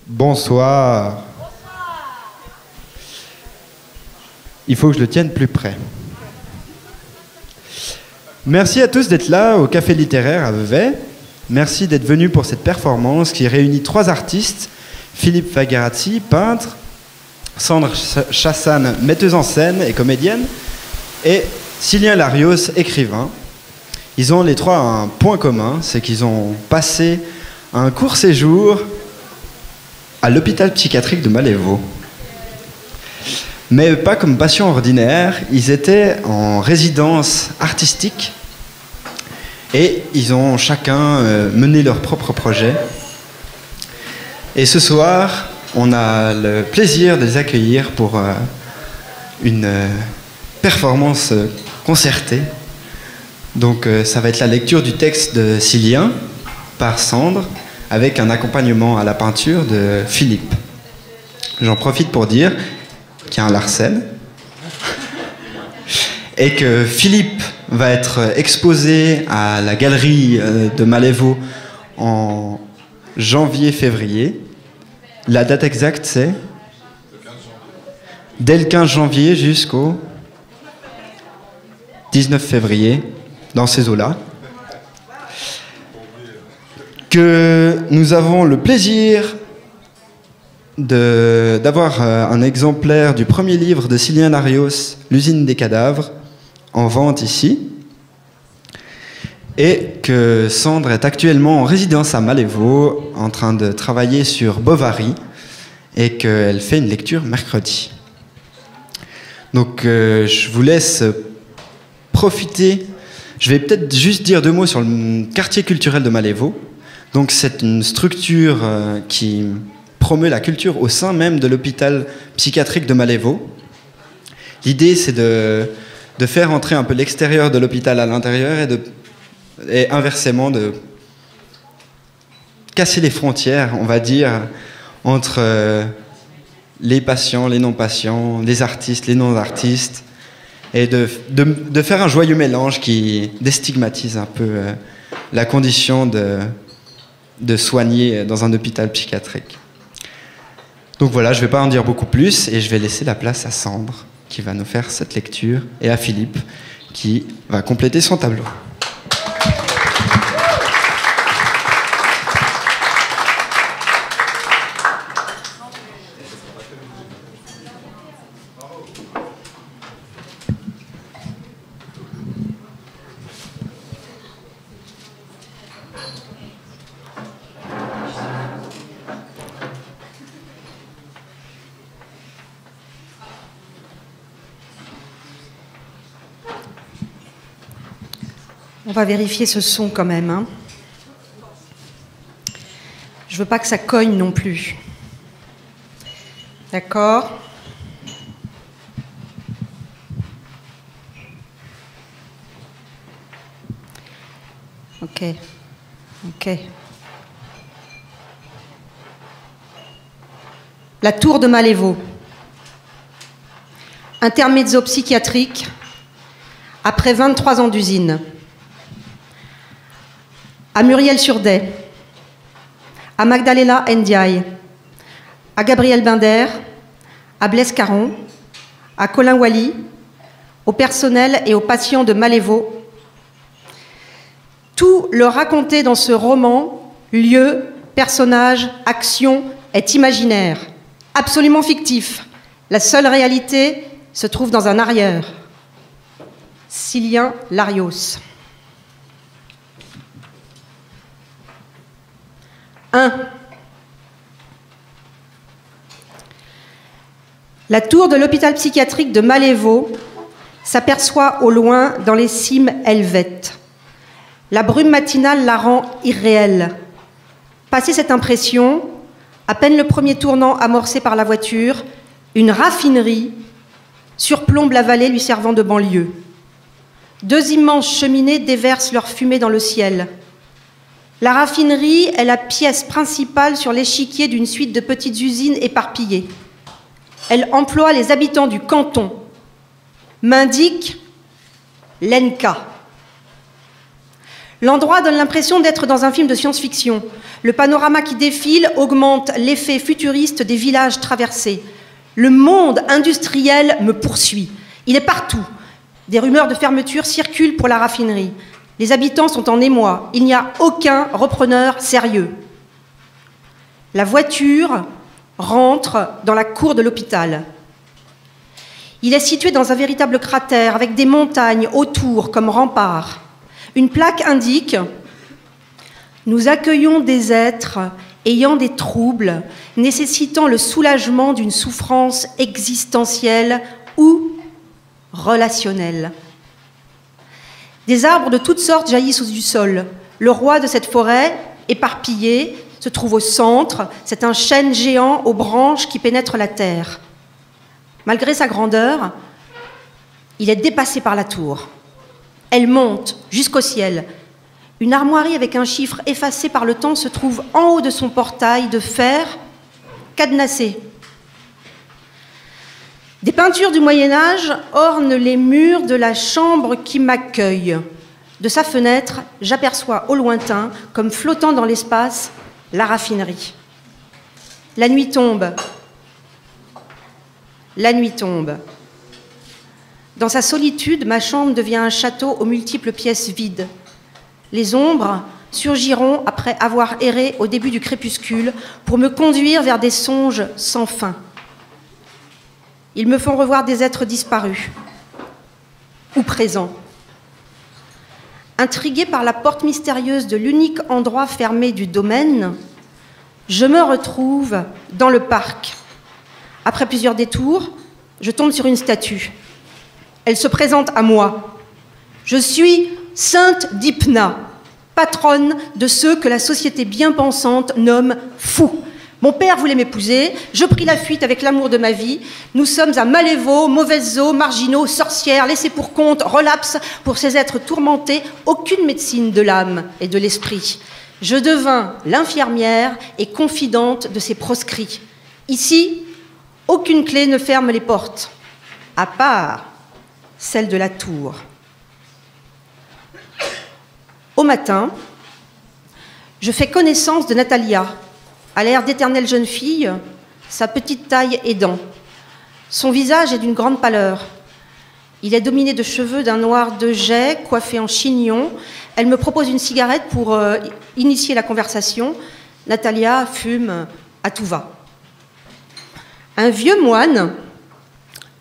Bonsoir. Il faut que je le tienne plus près. Merci à tous d'être là au Café littéraire à Vevey. Merci d'être venus pour cette performance qui réunit 3 artistes, Philippe Fagherazzi, peintre, Sandre Chassagne, metteuse en scène et comédienne, et Cylien Larios, écrivain. Ils ont les 3 un point commun, c'est qu'ils ont passé un court séjour à l'hôpital psychiatrique de Malévo. Mais pas comme patient ordinaire, ils étaient en résidence artistique et ils ont chacun mené leur propre projet. Et ce soir, on a le plaisir de les accueillir pour une performance concertée. Donc ça va être la lecture du texte de Cylien par Sandre avec un accompagnement à la peinture de Philippe. J'en profite pour dire qu'il y a un Larsen et que Philippe va être exposé à la galerie de Malévo en janvier-février. La date exacte, c'est dès le 15 janvier jusqu'au 19 février, dans ces eaux-là. Que nous avons le plaisir d'avoir un exemplaire du premier livre de Cylien Larios, L'usine des cadavres, en vente ici. Et que Sandre est actuellement en résidence à Malévo, en train de travailler sur Bovary, et qu'elle fait une lecture mercredi. Donc je vous laisse profiter. Je vais peut-être juste dire 2 mots sur le quartier culturel de Malévo. Donc c'est une structure qui promeut la culture au sein même de l'hôpital psychiatrique de Malévo. L'idée, c'est de faire entrer un peu l'extérieur de l'hôpital à l'intérieur et inversement de casser les frontières, on va dire, entre les patients, les non-patients, les artistes, les non-artistes, et de faire un joyeux mélange qui déstigmatise un peu la condition de soigner dans un hôpital psychiatrique. Donc voilà, je ne vais pas en dire beaucoup plus et je vais laisser la place à Sandre qui va nous faire cette lecture et à Philippe qui va compléter son tableau. On va vérifier ce son quand même. Hein. Je veux pas que ça cogne non plus. D'accord ? Ok. La tour de Malévo. Intermezzo psychiatrique après 23 ans d'usine. À Muriel-sur-Day, à Magdalena Ndiaye, à Gabriel Binder, à Blaise Caron, à Colin Wally, au personnel et aux patients de Malévo. Tout le raconté dans ce roman, lieu, personnage, action, est imaginaire, absolument fictif. La seule réalité se trouve dans un arrière. Cylien Larios. 1. La tour de l'hôpital psychiatrique de Malévo s'aperçoit au loin dans les cimes helvètes. La brume matinale la rend irréelle. Passée cette impression, à peine le premier tournant amorcé par la voiture, une raffinerie surplombe la vallée lui servant de banlieue. 2 immenses cheminées déversent leur fumée dans le ciel. La raffinerie est la pièce principale sur l'échiquier d'une suite de petites usines éparpillées. Elle emploie les habitants du canton. M'indique l'ENCA. L'endroit donne l'impression d'être dans un film de science-fiction. Le panorama qui défile augmente l'effet futuriste des villages traversés. Le monde industriel me poursuit. Il est partout. Des rumeurs de fermeture circulent pour la raffinerie. Les habitants sont en émoi. Il n'y a aucun repreneur sérieux. La voiture rentre dans la cour de l'hôpital. Il est situé dans un véritable cratère avec des montagnes autour comme remparts. Une plaque indique « Nous accueillons des êtres ayant des troubles, nécessitant le soulagement d'une souffrance existentielle ou relationnelle. » Des arbres de toutes sortes jaillissent du sol. Le roi de cette forêt, éparpillé, se trouve au centre. C'est un chêne géant aux branches qui pénètrent la terre. Malgré sa grandeur, il est dépassé par la tour. Elle monte jusqu'au ciel. Une armoirie avec un chiffre effacé par le temps se trouve en haut de son portail de fer cadenassé. Des peintures du Moyen-Âge ornent les murs de la chambre qui m'accueille. De sa fenêtre, j'aperçois au lointain, comme flottant dans l'espace, la raffinerie. La nuit tombe. La nuit tombe. Dans sa solitude, ma chambre devient un château aux multiples pièces vides. Les ombres surgiront après avoir erré au début du crépuscule pour me conduire vers des songes sans fin. Ils me font revoir des êtres disparus ou présents. Intriguée par la porte mystérieuse de l'unique endroit fermé du domaine, je me retrouve dans le parc. Après plusieurs détours, je tombe sur une statue. Elle se présente à moi. Je suis Sainte Dipna, patronne de ceux que la société bien pensante nomme fous. Mon père voulait m'épouser, je pris la fuite avec l'amour de ma vie. Nous sommes à Malévo, mauvaises eaux, marginaux, sorcières, laissés pour compte, relapses pour ces êtres tourmentés, aucune médecine de l'âme et de l'esprit. Je devins l'infirmière et confidente de ces proscrits. Ici, aucune clé ne ferme les portes, à part celle de la tour. Au matin, je fais connaissance de Natalia, à l'air d'éternelle jeune fille, sa petite taille aidant. Son visage est d'une grande pâleur. Il est dominé de cheveux d'un noir de jais, coiffé en chignon. Elle me propose une cigarette pour initier la conversation. Natalia fume à tout va. Un vieux moine,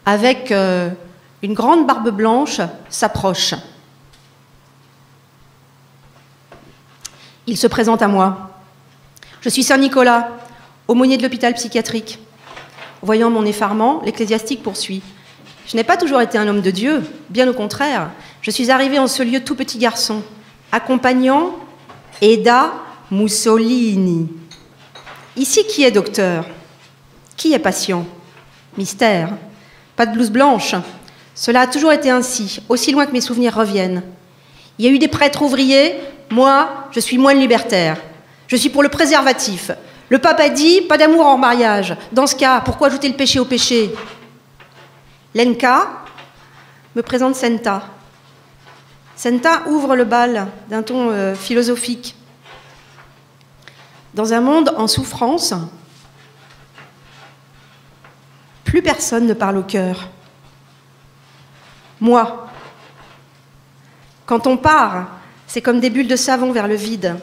avec une grande barbe blanche, s'approche. Il se présente à moi. Je suis Saint Nicolas, aumônier de l'hôpital psychiatrique. Voyant mon effarement, l'ecclésiastique poursuit. Je n'ai pas toujours été un homme de Dieu, bien au contraire. Je suis arrivé en ce lieu tout petit garçon, accompagnant Eda Mussolini. Ici, qui est docteur? Qui est patient? Mystère. Pas de blouse blanche. Cela a toujours été ainsi, aussi loin que mes souvenirs reviennent. Il y a eu des prêtres ouvriers, moi, je suis moine libertaire. Je suis pour le préservatif. Le pape a dit, pas d'amour en mariage. Dans ce cas, pourquoi ajouter le péché au péché? Lenka me présente Senta. Senta ouvre le bal d'un ton philosophique. Dans un monde en souffrance, plus personne ne parle au cœur. Moi, quand on part, c'est comme des bulles de savon vers le vide.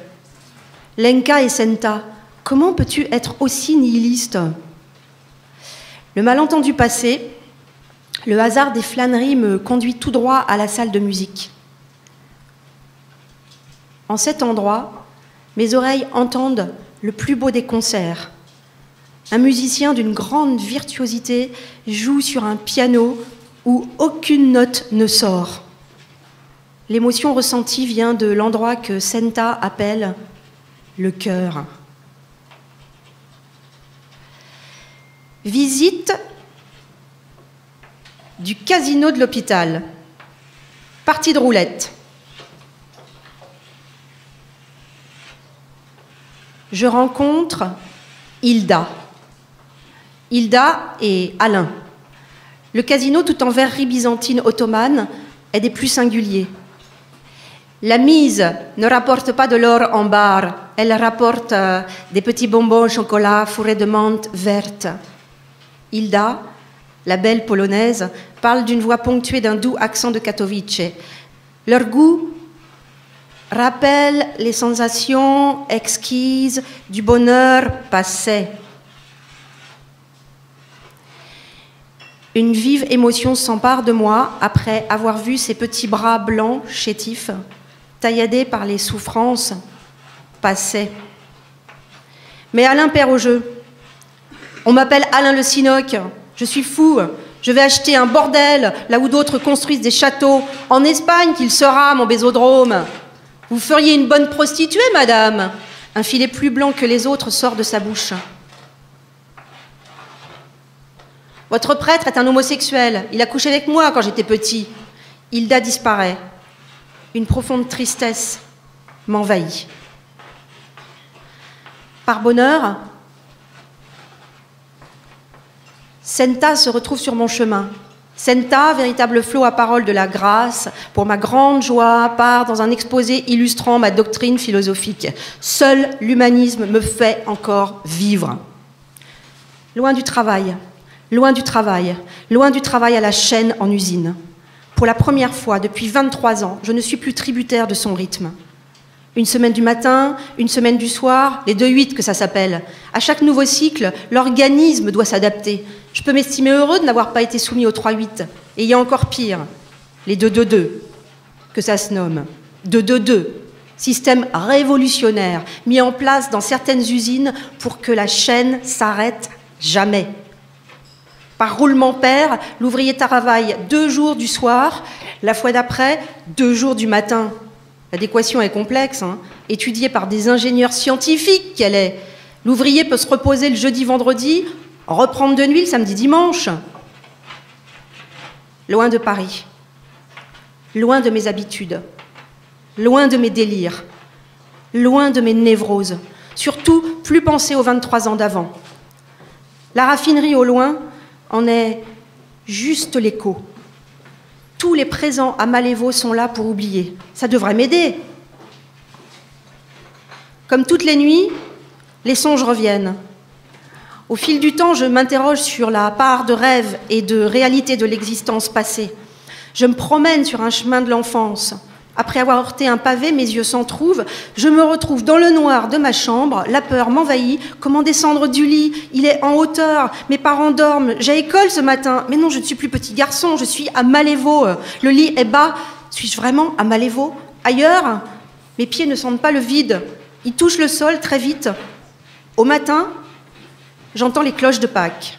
Lenka et Senta, comment peux-tu être aussi nihiliste? Le malentendu passé, le hasard des flâneries me conduit tout droit à la salle de musique. En cet endroit, mes oreilles entendent le plus beau des concerts. Un musicien d'une grande virtuosité joue sur un piano où aucune note ne sort. L'émotion ressentie vient de l'endroit que Senta appelle le cœur. Visite du casino de l'hôpital. Partie de roulette. Je rencontre Hilda. Hilda et Alain. Le casino, tout en verrerie byzantine ottomane, est des plus singuliers. La mise ne rapporte pas de l'or en barre, elle rapporte des petits bonbons au chocolat fourrés de menthe verte. Hilda, la belle polonaise, parle d'une voix ponctuée d'un doux accent de Katowice. Leur goût rappelle les sensations exquises du bonheur passé. Une vive émotion s'empare de moi après avoir vu ces petits bras blancs, chétifs, tailladés par les souffrances passées. Mais Alain perd au jeu. On m'appelle Alain le Sinoc. Je suis fou. Je vais acheter un bordel là où d'autres construisent des châteaux. En Espagne qu'il sera, mon bésodrome. Vous feriez une bonne prostituée, madame. Un filet plus blanc que les autres sort de sa bouche. Votre prêtre est un homosexuel. Il a couché avec moi quand j'étais petit. Hilda disparaît. Une profonde tristesse m'envahit. Par bonheur, Senta se retrouve sur mon chemin. Senta, véritable flot à parole de la grâce, pour ma grande joie, part dans un exposé illustrant ma doctrine philosophique. Seul l'humanisme me fait encore vivre. Loin du travail, loin du travail, loin du travail à la chaîne en usine. Pour la première fois depuis 23 ans, je ne suis plus tributaire de son rythme. Une semaine du matin, une semaine du soir, les 2-8 que ça s'appelle. À chaque nouveau cycle, l'organisme doit s'adapter. Je peux m'estimer heureux de n'avoir pas été soumis aux 3-8. Et il y a encore pire, les 2-2-2, que ça se nomme. 2-2-2, système révolutionnaire, mis en place dans certaines usines pour que la chaîne s'arrête jamais. Par roulement pair, l'ouvrier travaille 2 jours du soir, la fois d'après, 2 jours du matin. L'adéquation est complexe, étudiée par des ingénieurs scientifiques qu'elle est. L'ouvrier peut se reposer le jeudi-vendredi, reprendre de nuit le samedi-dimanche. Loin de Paris, loin de mes habitudes, loin de mes délires, loin de mes névroses, surtout plus penser aux 23 ans d'avant. La raffinerie au loin en est juste l'écho. Tous les présents à Malévo sont là pour oublier. Ça devrait m'aider. Comme toutes les nuits, les songes reviennent. Au fil du temps, je m'interroge sur la part de rêve et de réalité de l'existence passée. Je me promène sur un chemin de l'enfance. Après avoir heurté un pavé, mes yeux s'entrouvent. Je me retrouve dans le noir de ma chambre. La peur m'envahit. Comment descendre du lit? Il est en hauteur. Mes parents dorment. J'ai école ce matin. Mais non, je ne suis plus petit garçon. Je suis à Malévo. Le lit est bas. Suis-je vraiment à Malévo? Ailleurs, mes pieds ne sentent pas le vide. Ils touchent le sol très vite. Au matin, j'entends les cloches de Pâques.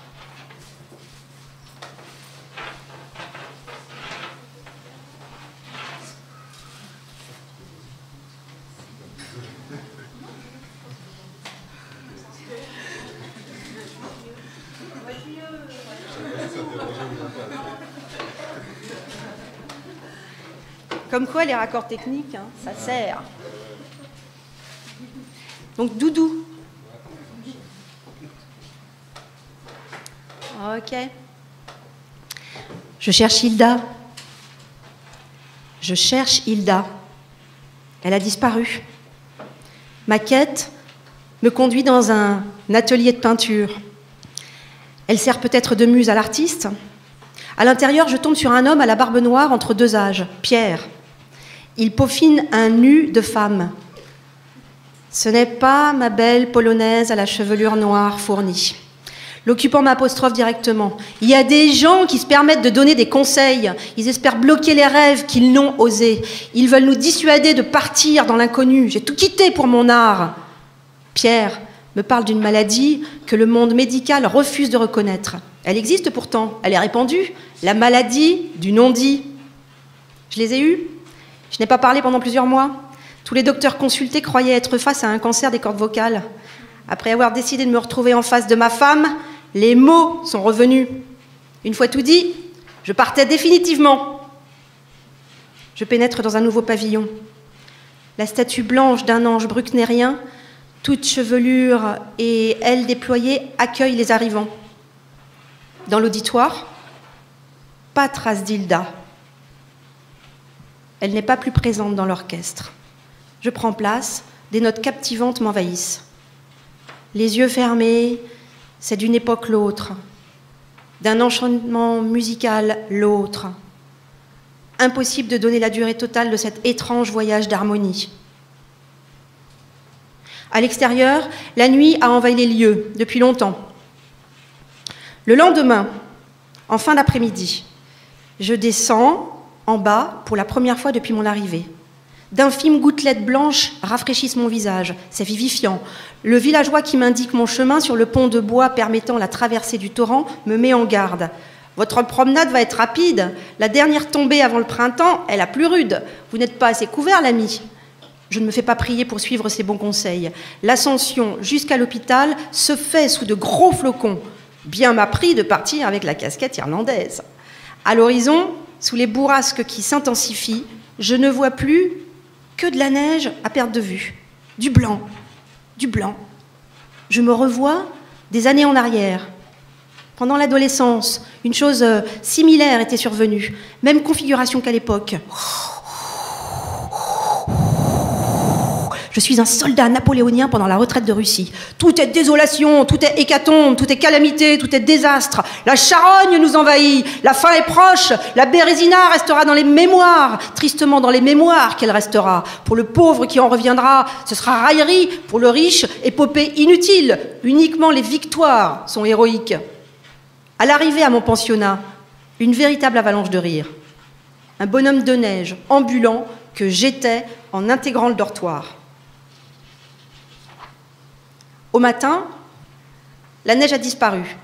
Comme quoi, les raccords techniques, ça sert. Donc, doudou. Ok. Je cherche Hilda. Je cherche Hilda. Elle a disparu. Ma quête me conduit dans un atelier de peinture. Elle sert peut-être de muse à l'artiste. À l'intérieur, je tombe sur un homme à la barbe noire entre 2 âges, Pierre. Il peaufine un nu de femme. Ce n'est pas ma belle polonaise à la chevelure noire fournie. L'occupant m'apostrophe directement. Il y a des gens qui se permettent de donner des conseils. Ils espèrent bloquer les rêves qu'ils n'ont osés. Ils veulent nous dissuader de partir dans l'inconnu. J'ai tout quitté pour mon art. Pierre me parle d'une maladie que le monde médical refuse de reconnaître. Elle existe pourtant, elle est répandue. La maladie du non-dit. Je les ai eus. Je n'ai pas parlé pendant plusieurs mois. Tous les docteurs consultés croyaient être face à un cancer des cordes vocales. Après avoir décidé de me retrouver en face de ma femme, les mots sont revenus. Une fois tout dit, je partais définitivement. Je pénètre dans un nouveau pavillon. La statue blanche d'un ange brucknerien, toute chevelure et ailes déployées, accueille les arrivants. Dans l'auditoire, pas trace d'Hilda. Elle n'est pas plus présente dans l'orchestre. Je prends place, des notes captivantes m'envahissent. Les yeux fermés, c'est d'une époque l'autre, d'un enchantement musical l'autre. Impossible de donner la durée totale de cet étrange voyage d'harmonie. À l'extérieur, la nuit a envahi les lieux depuis longtemps. Le lendemain, en fin d'après-midi, je descends en bas pour la première fois depuis mon arrivée. D'infimes gouttelettes blanches rafraîchissent mon visage, c'est vivifiant. Le villageois qui m'indique mon chemin sur le pont de bois permettant la traversée du torrent me met en garde. Votre promenade va être rapide. La dernière tombée avant le printemps est la plus rude. Vous n'êtes pas assez couvert, l'ami. Je ne me fais pas prier pour suivre ces bons conseils. L'ascension jusqu'à l'hôpital se fait sous de gros flocons. Bien m'a pris de partir avec la casquette irlandaise. À l'horizon, sous les bourrasques qui s'intensifient, je ne vois plus que de la neige à perte de vue. Du blanc, du blanc. Je me revois des années en arrière. Pendant l'adolescence, une chose similaire était survenue. Même configuration qu'à l'époque. Je suis un soldat napoléonien pendant la retraite de Russie. Tout est désolation, tout est hécatombe, tout est calamité, tout est désastre. La charogne nous envahit, la fin est proche, la Bérésina restera dans les mémoires. Tristement dans les mémoires qu'elle restera. Pour le pauvre qui en reviendra, ce sera raillerie. Pour le riche, épopée inutile. Uniquement les victoires sont héroïques. À l'arrivée à mon pensionnat, une véritable avalanche de rire. Un bonhomme de neige ambulant que j'étais en intégrant le dortoir. Au matin, la neige a disparu.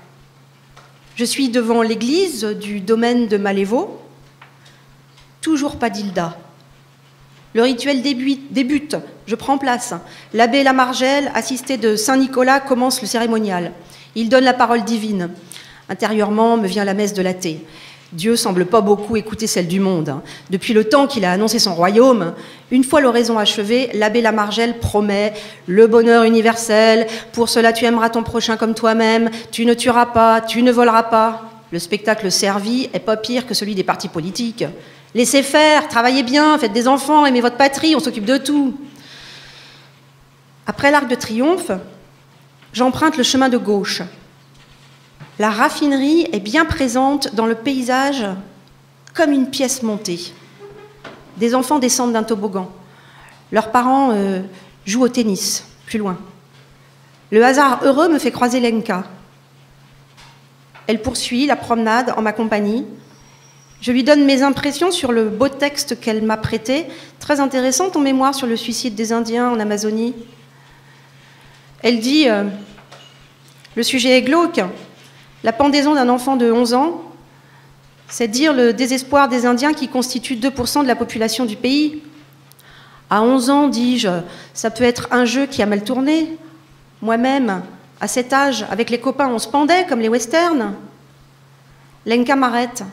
Je suis devant l'église du domaine de Malévo. Toujours pas d'Hilda. Le rituel débute. Je prends place. L'abbé Lamargelle, assisté de Saint-Nicolas, commence le cérémonial. Il donne la parole divine. Intérieurement me vient la messe de l'athée. Dieu semble pas beaucoup écouter celle du monde. Depuis le temps qu'il a annoncé son royaume, une fois l'oraison achevée, l'abbé Lamargelle promet le bonheur universel. Pour cela, tu aimeras ton prochain comme toi-même. Tu ne tueras pas, tu ne voleras pas. Le spectacle servi est pas pire que celui des partis politiques. Laissez faire, travaillez bien, faites des enfants, aimez votre patrie, on s'occupe de tout. Après l'Arc de Triomphe, j'emprunte le chemin de gauche. La raffinerie est bien présente dans le paysage comme une pièce montée. Des enfants descendent d'un toboggan. Leurs parents jouent au tennis, plus loin. Le hasard heureux me fait croiser Lenka. Elle poursuit la promenade en ma compagnie. Je lui donne mes impressions sur le beau texte qu'elle m'a prêté, très intéressant, ton mémoire sur le suicide des Indiens en Amazonie. Elle dit le sujet est glauque. La pendaison d'un enfant de 11 ans, c'est dire le désespoir des Indiens qui constituent 2% de la population du pays. À 11 ans, dis-je, ça peut être un jeu qui a mal tourné. Moi-même, à cet âge, avec les copains, on se pendait comme les westerns. Lenka m'arrête.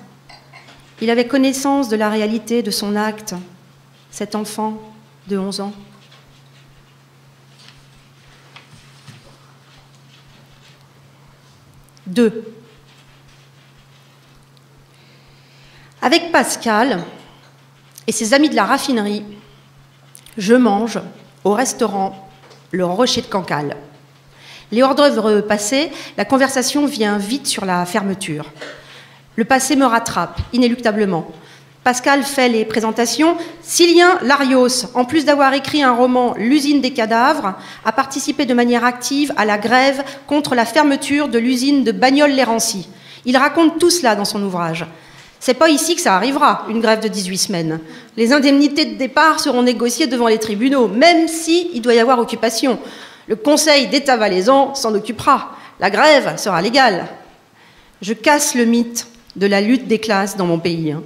Il avait connaissance de la réalité de son acte, cet enfant de 11 ans. Deux. Avec Pascal et ses amis de la raffinerie, je mange au restaurant Le Rocher de Cancale. Les hors-d'œuvre passés, la conversation vient vite sur la fermeture. Le passé me rattrape, inéluctablement. Pascal fait les présentations. Sylvain Larios, en plus d'avoir écrit un roman « L'usine des cadavres », a participé de manière active à la grève contre la fermeture de l'usine de Bagnoles-les-Rancy. Il raconte tout cela dans son ouvrage. C'est pas ici que ça arrivera, une grève de 18 semaines. Les indemnités de départ seront négociées devant les tribunaux, même s'il doit y avoir occupation. Le Conseil d'État valaisan s'en occupera. La grève sera légale. Je casse le mythe de la lutte des classes dans mon pays.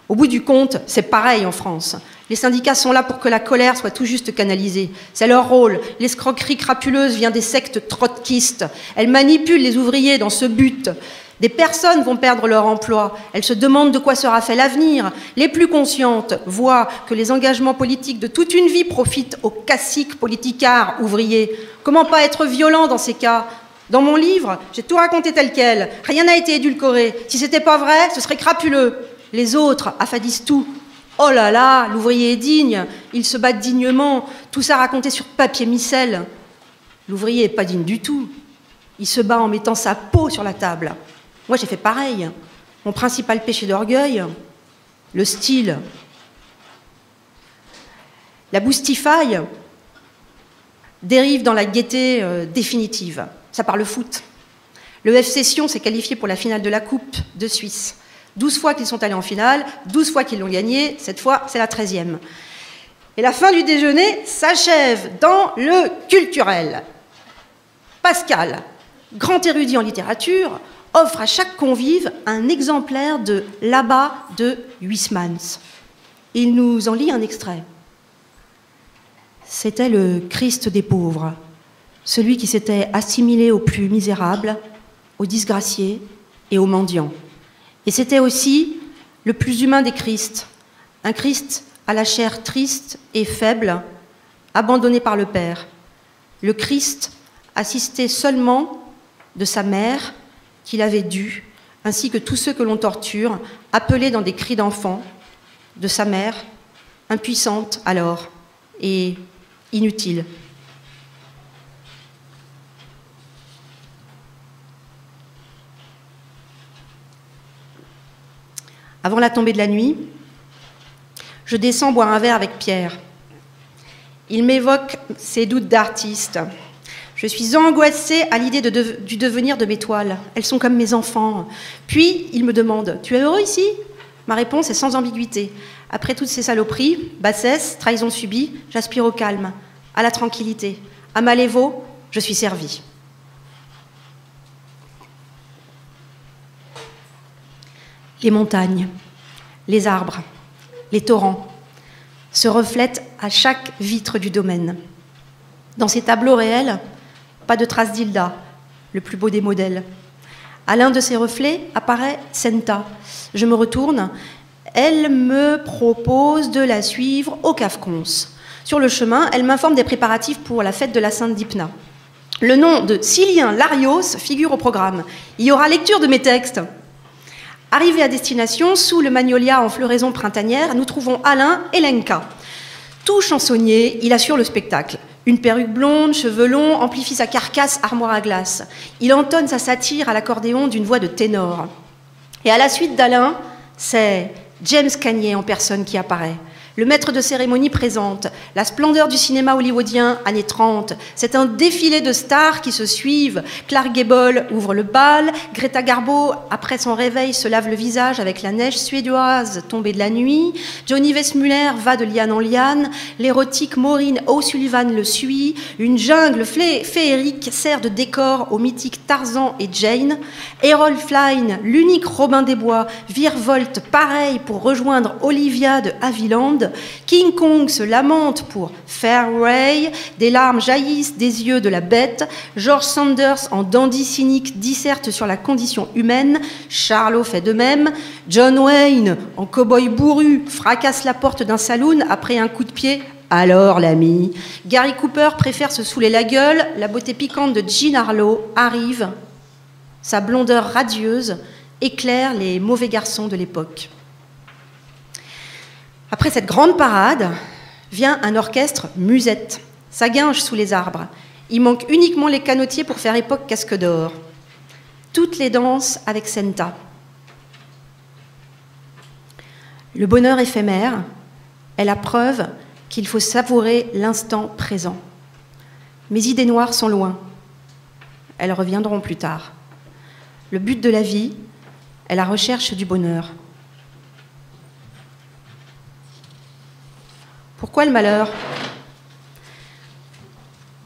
Au bout du compte, c'est pareil en France. Les syndicats sont là pour que la colère soit tout juste canalisée. C'est leur rôle. L'escroquerie crapuleuse vient des sectes trotskistes. Elles manipulent les ouvriers dans ce but. Des personnes vont perdre leur emploi. Elles se demandent de quoi sera fait l'avenir. Les plus conscientes voient que les engagements politiques de toute une vie profitent aux caciques politicards ouvriers. Comment pas être violent dans ces cas ? Dans mon livre, j'ai tout raconté tel quel. Rien n'a été édulcoré. Si c'était pas vrai, ce serait crapuleux. Les autres affadissent tout. Oh là là, l'ouvrier est digne, il se bat dignement, tout ça raconté sur papier micelle. L'ouvrier n'est pas digne du tout. Il se bat en mettant sa peau sur la table. Moi, j'ai fait pareil. Mon principal péché d'orgueil, le style. La boustifaille dérive dans la gaieté définitive. Ça parle foot. Le FC Sion s'est qualifié pour la finale de la Coupe de Suisse. 12 fois qu'ils sont allés en finale, 12 fois qu'ils l'ont gagné, cette fois, c'est la 13e. Et la fin du déjeuner s'achève dans le culturel. Pascal, grand érudit en littérature, offre à chaque convive un exemplaire de L'Abbat de Huysmans. Il nous en lit un extrait. C'était le Christ des pauvres, celui qui s'était assimilé aux plus misérables, aux disgraciés et aux mendiants. Et c'était aussi le plus humain des Christs, un Christ à la chair triste et faible, abandonné par le Père. Le Christ assisté seulement de sa mère, qu'il avait dû, ainsi que tous ceux que l'on torture, appelés dans des cris d'enfants, de sa mère, impuissante alors et inutile. Avant la tombée de la nuit, je descends boire un verre avec Pierre. Il m'évoque ses doutes d'artiste. Je suis angoissée à l'idée du devenir de mes toiles. Elles sont comme mes enfants. Puis, il me demande « Tu es heureux ici ?» Ma réponse est sans ambiguïté. Après toutes ces saloperies, bassesse, trahison subie, j'aspire au calme, à la tranquillité. À Malévo, je suis servie. Les montagnes, les arbres, les torrents se reflètent à chaque vitre du domaine. Dans ces tableaux réels, pas de trace d'Hilda, le plus beau des modèles. À l'un de ces reflets apparaît Senta. Je me retourne. Elle me propose de la suivre au Cafcons. Sur le chemin, elle m'informe des préparatifs pour la fête de la Sainte Dipna. Le nom de Cilien Larios figure au programme. Il y aura lecture de mes textes. Arrivés à destination, sous le magnolia en floraison printanière, nous trouvons Alain et Lenka. Tout chansonnier, il assure le spectacle. Une perruque blonde, cheveux longs, amplifie sa carcasse armoire à glace. Il entonne sa satire à l'accordéon d'une voix de ténor. Et à la suite d'Alain, c'est James Cagney en personne qui apparaît. Le maître de cérémonie présente la splendeur du cinéma hollywoodien, années 30. C'est un défilé de stars qui se suivent. Clark Gable ouvre le bal. Greta Garbo, après son réveil, se lave le visage avec la neige suédoise tombée de la nuit. Johnny Weissmuller va de liane en liane. L'érotique Maureen O'Sullivan le suit. Une jungle féerique sert de décor aux mythiques Tarzan et Jane. Errol Flynn, l'unique Robin des Bois, virevolte pareil pour rejoindre Olivia de Havilland. King Kong se lamente pour Fairway, des larmes jaillissent des yeux de la bête. George Sanders, en dandy cynique, disserte sur la condition humaine. Charlot fait de même. John Wayne, en cow-boy bourru, fracasse la porte d'un saloon après un coup de pied. Alors, l'ami. Gary Cooper préfère se saouler la gueule. La beauté piquante de Jean Harlow arrive. Sa blondeur radieuse éclaire les mauvais garçons de l'époque. Après cette grande parade, vient un orchestre musette. Ça guinche sous les arbres. Il manque uniquement les canotiers pour faire époque casque d'or. Toutes les danses avec Senta. Le bonheur éphémère est la preuve qu'il faut savourer l'instant présent. Mes idées noires sont loin. Elles reviendront plus tard. Le but de la vie est la recherche du bonheur. Pourquoi le malheur ?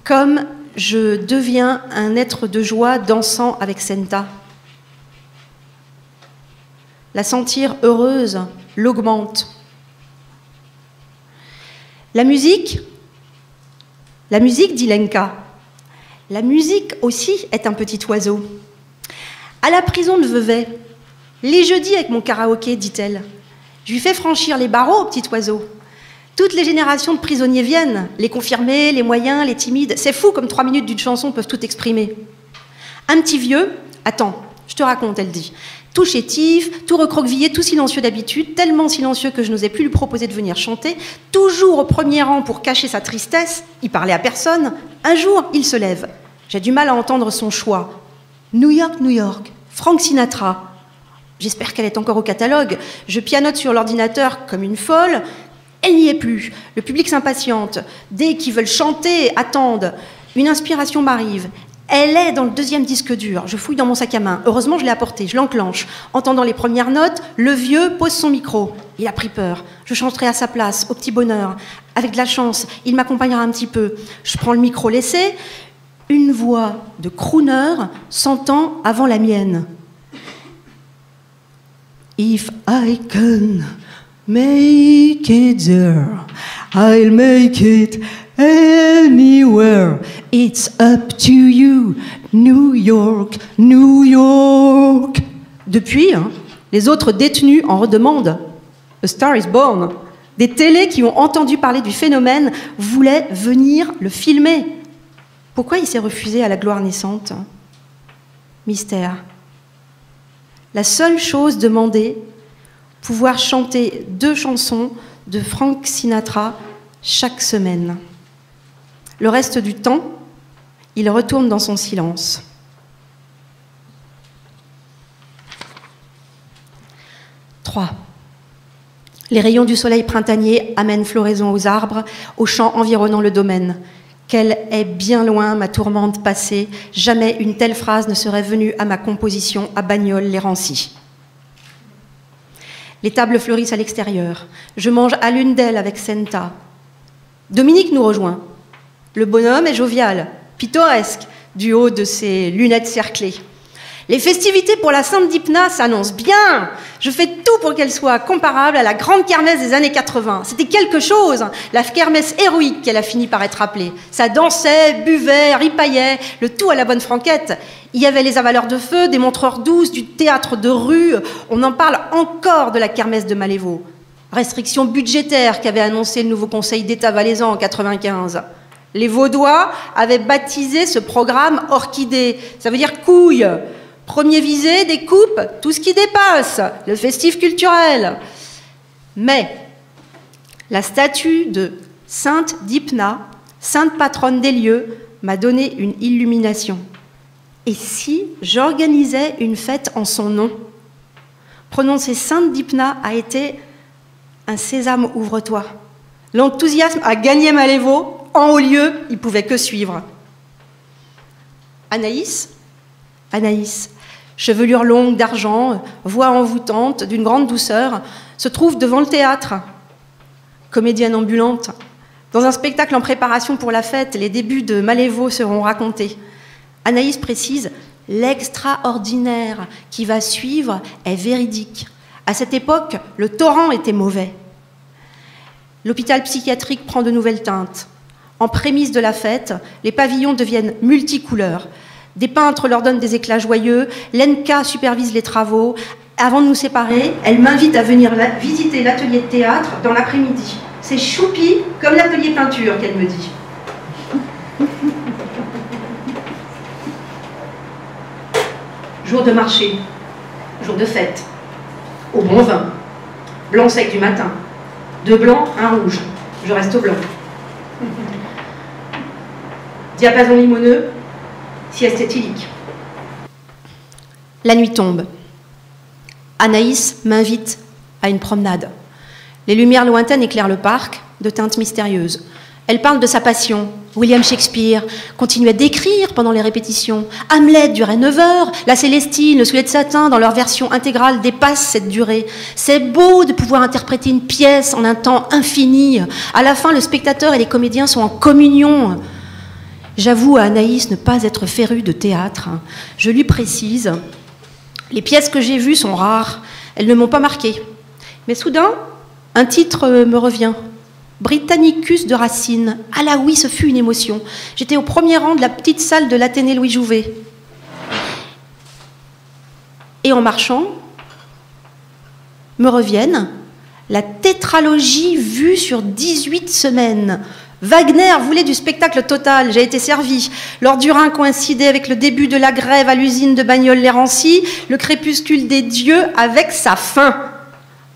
Comme je deviens un être de joie dansant avec Senta. La sentir heureuse l'augmente. La musique, dit Lenka, la musique aussi est un petit oiseau. À la prison de Vevey, les jeudis avec mon karaoké, dit-elle, je lui fais franchir les barreaux au petit oiseau. Toutes les générations de prisonniers viennent, les confirmés, les moyens, les timides. C'est fou comme 3 minutes d'une chanson peuvent tout exprimer. Un petit vieux, attends, je te raconte, elle dit. tout chétif, tout recroquevillé, tout silencieux d'habitude, tellement silencieux que je n'osais plus lui proposer de venir chanter, toujours au premier rang pour cacher sa tristesse, il parlait à personne. Un jour, il se lève. J'ai du mal à entendre son choix. New York, New York, Frank Sinatra. J'espère qu'elle est encore au catalogue. Je pianote sur l'ordinateur comme une folle. Elle n'y est plus. Le public s'impatiente. Dès qu'ils veulent chanter, attendent. Une inspiration m'arrive. Elle est dans le deuxième disque dur. Je fouille dans mon sac à main. Heureusement, je l'ai apporté. Je l'enclenche. Entendant les premières notes, le vieux pose son micro. Il a pris peur. Je chanterai à sa place, au petit bonheur. Avec de la chance, il m'accompagnera un petit peu. Je prends le micro laissé. Une voix de crooner s'entend avant la mienne. If I can make it there, I'll make it anywhere. It's up to you, New York, New York. Depuis, les autres détenus en redemandent. A Star is Born. Des télés qui ont entendu parler du phénomène voulaient venir le filmer. Pourquoi il s'est refusé à la gloire naissante? Mystère. La seule chose demandée, pouvoir chanter 2 chansons de Frank Sinatra chaque semaine. Le reste du temps, il retourne dans son silence. 3. Les rayons du soleil printanier amènent floraison aux arbres, aux champs environnant le domaine. Qu'elle est bien loin, ma tourmente passée. Jamais une telle phrase ne serait venue à ma composition à Bagnoles-les-Rancy. Les tables fleurissent à l'extérieur. Je mange à l'une d'elles avec Senta. Dominique nous rejoint. Le bonhomme est jovial, pittoresque, du haut de ses lunettes cerclées. Les festivités pour la Sainte Dipna s'annoncent bien. Je fais tout pour qu'elle soit comparable à la grande kermesse des années 80. C'était quelque chose, la kermesse héroïque qu'elle a fini par être appelée. Ça dansait, buvait, ripaillait, le tout à la bonne franquette. Il y avait les avaleurs de feu, des montreurs douces, du théâtre de rue. On en parle encore de la kermesse de Malévo. Restrictions budgétaires qu'avait annoncé le nouveau Conseil d'État valaisan en 95. Les Vaudois avaient baptisé ce programme Orchidée. Ça veut dire couille. Premier visé, des coupes, tout ce qui dépasse, le festif culturel. Mais la statue de Sainte Dipna, sainte patronne des lieux, m'a donné une illumination. Et si j'organisais une fête en son nom? Prononcer Sainte Dipna a été un sésame, ouvre-toi. L'enthousiasme a gagné Malévo. En haut lieu, il ne pouvait que suivre. Anaïs, chevelure longue d'argent, voix envoûtante, d'une grande douceur, se trouve devant le théâtre. Comédienne ambulante. Dans un spectacle en préparation pour la fête, les débuts de Malévo seront racontés. Anaïs précise, l'extraordinaire qui va suivre est véridique. À cette époque, le torrent était mauvais. L'hôpital psychiatrique prend de nouvelles teintes. En prémisse de la fête, les pavillons deviennent multicouleurs. Des peintres leur donnent des éclats joyeux, l'ENCA supervise les travaux. Avant de nous séparer, elle m'invite à venir visiter l'atelier de théâtre dans l'après-midi. C'est choupi comme l'atelier peinture, qu'elle me dit. Jour de marché, jour de fête, au bon vin, blanc sec du matin, 2 blancs, 1 rouge, je reste au blanc. Diapason limoneux, sieste éthylique. La nuit tombe. Anaïs m'invite à une promenade. Les lumières lointaines éclairent le parc, de teintes mystérieuses. Elle parle de sa passion. William Shakespeare continuait d'écrire pendant les répétitions. Hamlet durait 9 heures. La Célestine, le Soulier de satin, dans leur version intégrale, dépassent cette durée. C'est beau de pouvoir interpréter une pièce en un temps infini. À la fin, le spectateur et les comédiens sont en communion. J'avoue à Anaïs ne pas être férue de théâtre. Je lui précise, les pièces que j'ai vues sont rares, elles ne m'ont pas marquée. Mais soudain, un titre me revient. Britannicus de Racine. Ah là oui, ce fut une émotion. J'étais au premier rang de la petite salle de l'Athénée Louis Jouvet. Et en marchant, me reviennent la tétralogie vue sur 18 semaines. Wagner voulait du spectacle total, j'ai été servi. L'heure du Rhin coïncidait avec le début de la grève à l'usine de Bagnoles-les-Rancy, le crépuscule des dieux avec sa fin.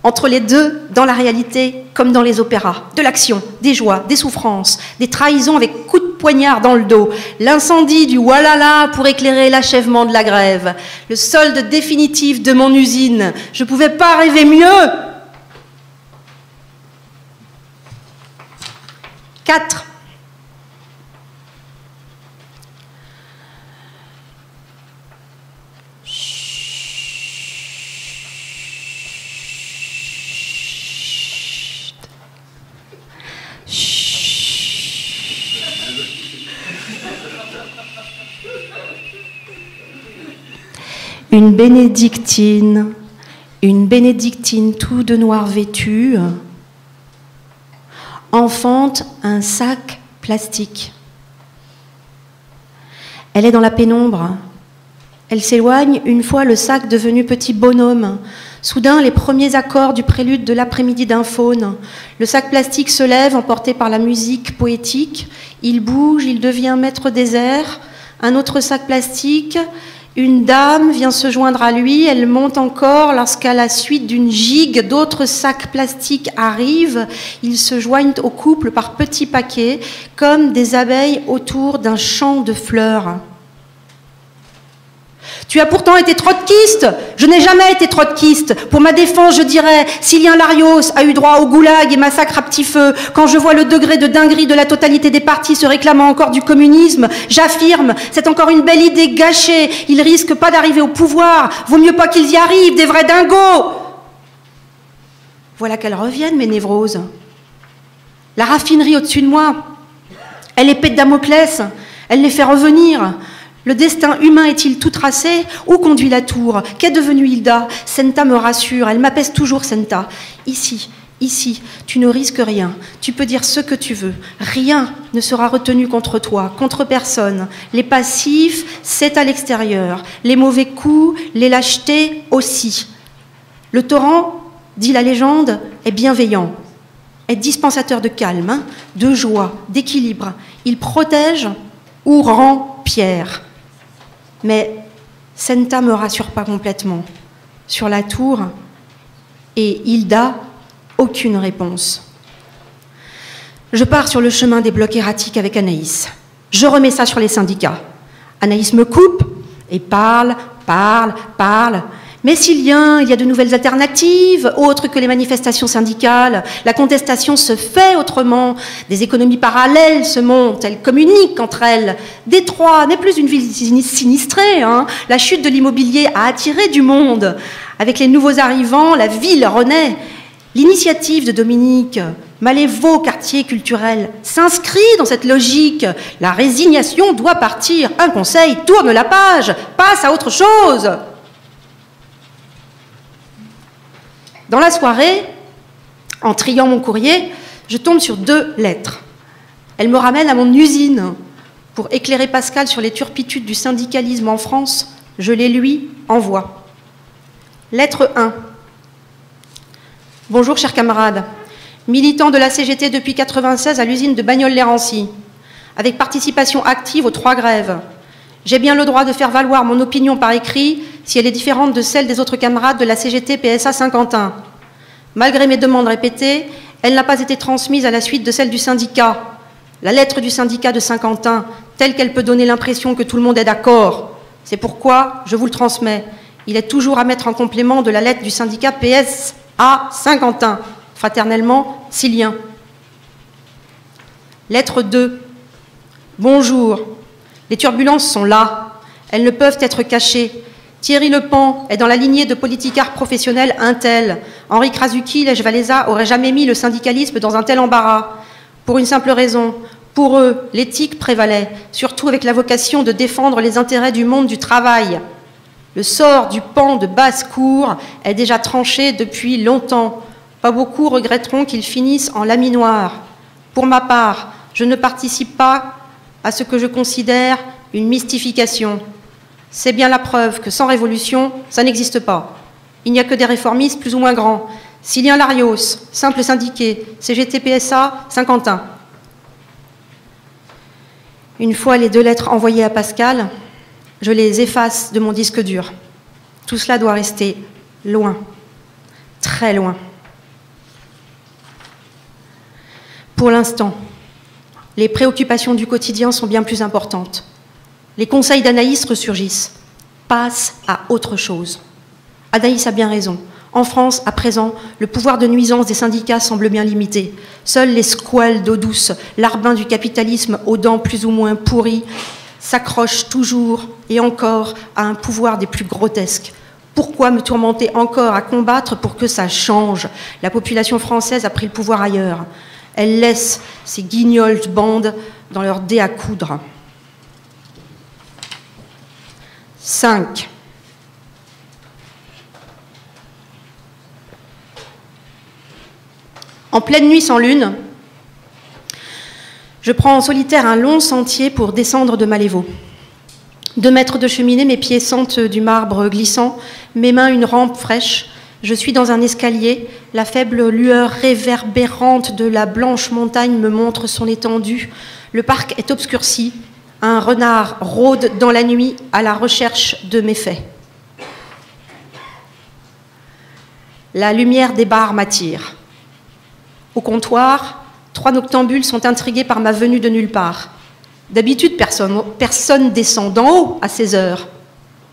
Entre les deux, dans la réalité, comme dans les opéras, de l'action, des joies, des souffrances, des trahisons avec coups de poignard dans le dos, l'incendie du walala pour éclairer l'achèvement de la grève, le solde définitif de mon usine. Je ne pouvais pas rêver mieux. 4. Une bénédictine tout de noir vêtue, enfante un sac plastique. Elle est dans la pénombre. Elle s'éloigne une fois le sac devenu petit bonhomme. Soudain, les premiers accords du prélude de l'après-midi d'un faune. Le sac plastique se lève, emporté par la musique poétique. Il bouge, il devient maître des airs. Un autre sac plastique. Une dame vient se joindre à lui, elle monte encore lorsqu'à la suite d'une gigue, d'autres sacs plastiques arrivent. Ils se joignent au couple par petits paquets, comme des abeilles autour d'un champ de fleurs. Tu as pourtant été trotskiste. Je n'ai jamais été trotskiste. Pour ma défense, je dirais, Sylien Larios a eu droit au goulag et massacre à petit feu. Quand je vois le degré de dinguerie de la totalité des partis se réclamant encore du communisme, j'affirme, c'est encore une belle idée gâchée. Ils risquent pas d'arriver au pouvoir. Vaut mieux pas qu'ils y arrivent, des vrais dingos. Voilà qu'elles reviennent, mes névroses. La raffinerie au-dessus de moi, elle épée de Damoclès, elle les fait revenir. Le destin humain est-il tout tracé? Où conduit la tour? Qu'est devenue Hilda? Senta me rassure, elle m'apaise toujours, Senta. Ici, tu ne risques rien. Tu peux dire ce que tu veux. Rien ne sera retenu contre toi, contre personne. Les passifs, c'est à l'extérieur. Les mauvais coups, les lâchetés aussi. Le torrent, dit la légende, est bienveillant, est dispensateur de calme, de joie, d'équilibre. Il protège ou rend pierre. Mais Senta ne me rassure pas complètement. Sur la tour, et Hilda, aucune réponse. Je pars sur le chemin des blocs erratiques avec Anaïs. Je remets ça sur les syndicats. Anaïs me coupe et parle. Mais Sylien, il y a de nouvelles alternatives, autres que les manifestations syndicales. La contestation se fait autrement. Des économies parallèles se montent, elles communiquent entre elles. Détroit n'est plus une ville sinistrée. La chute de l'immobilier a attiré du monde. Avec les nouveaux arrivants, la ville renaît. L'initiative de Dominique Malévaux, quartier culturel, s'inscrit dans cette logique. La résignation doit partir. Un conseil, tourne la page, passe à autre chose. Dans la soirée, en triant mon courrier, je tombe sur 2 lettres. Elles me ramènent à mon usine. Pour éclairer Pascal sur les turpitudes du syndicalisme en France, je les lui envoie. Lettre 1. Bonjour, chers camarades. Militant de la CGT depuis 1996 à l'usine de Bagnoles-les-Rancy, avec participation active aux 3 grèves. J'ai bien le droit de faire valoir mon opinion par écrit si elle est différente de celle des autres camarades de la CGT PSA Saint-Quentin. Malgré mes demandes répétées, elle n'a pas été transmise à la suite de celle du syndicat. La lettre du syndicat de Saint-Quentin, telle qu'elle peut donner l'impression que tout le monde est d'accord. C'est pourquoi je vous le transmets. Il est toujours à mettre en complément de la lettre du syndicat PSA Saint-Quentin. Fraternellement, Sylien. Lettre 2. Bonjour. Les turbulences sont là. Elles ne peuvent être cachées. Thierry Lepan est dans la lignée de politicards professionnels Intel. Henri Krasuki, Lech Walesa auraient jamais mis le syndicalisme dans un tel embarras. Pour une simple raison. Pour eux, l'éthique prévalait, surtout avec la vocation de défendre les intérêts du monde du travail. Le sort du pan de basse-cour est déjà tranché depuis longtemps. Pas beaucoup regretteront qu'il finisse en laminoir. Pour ma part, je ne participe pas à ce que je considère une mystification. C'est bien la preuve que sans révolution, ça n'existe pas. Il n'y a que des réformistes plus ou moins grands. Sylien Larios, simple syndiqué, CGT PSA, Saint-Quentin. Une fois les 2 lettres envoyées à Pascal, je les efface de mon disque dur. Tout cela doit rester loin, très loin. Pour l'instant, les préoccupations du quotidien sont bien plus importantes. Les conseils d'Anaïs ressurgissent. Passe à autre chose. Anaïs a bien raison. En France, à présent, le pouvoir de nuisance des syndicats semble bien limité. Seuls les squales d'eau douce, larbins du capitalisme aux dents plus ou moins pourries, s'accrochent toujours et encore à un pouvoir des plus grotesques. Pourquoi me tourmenter encore à combattre pour que ça change? La population française a pris le pouvoir ailleurs. Elle laisse ces guignols bandes dans leur dé à coudre. 5. En pleine nuit sans lune, je prends en solitaire un long sentier pour descendre de Malévo. 2 mètres de cheminée, mes pieds sentent du marbre glissant, mes mains une rampe fraîche. Je suis dans un escalier, la faible lueur réverbérante de la blanche montagne me montre son étendue. Le parc est obscurci, un renard rôde dans la nuit à la recherche de méfaits. La lumière des bars m'attire. Au comptoir, 3 noctambules sont intrigués par ma venue de nulle part. D'habitude, personne descend d'en haut à 16 heures.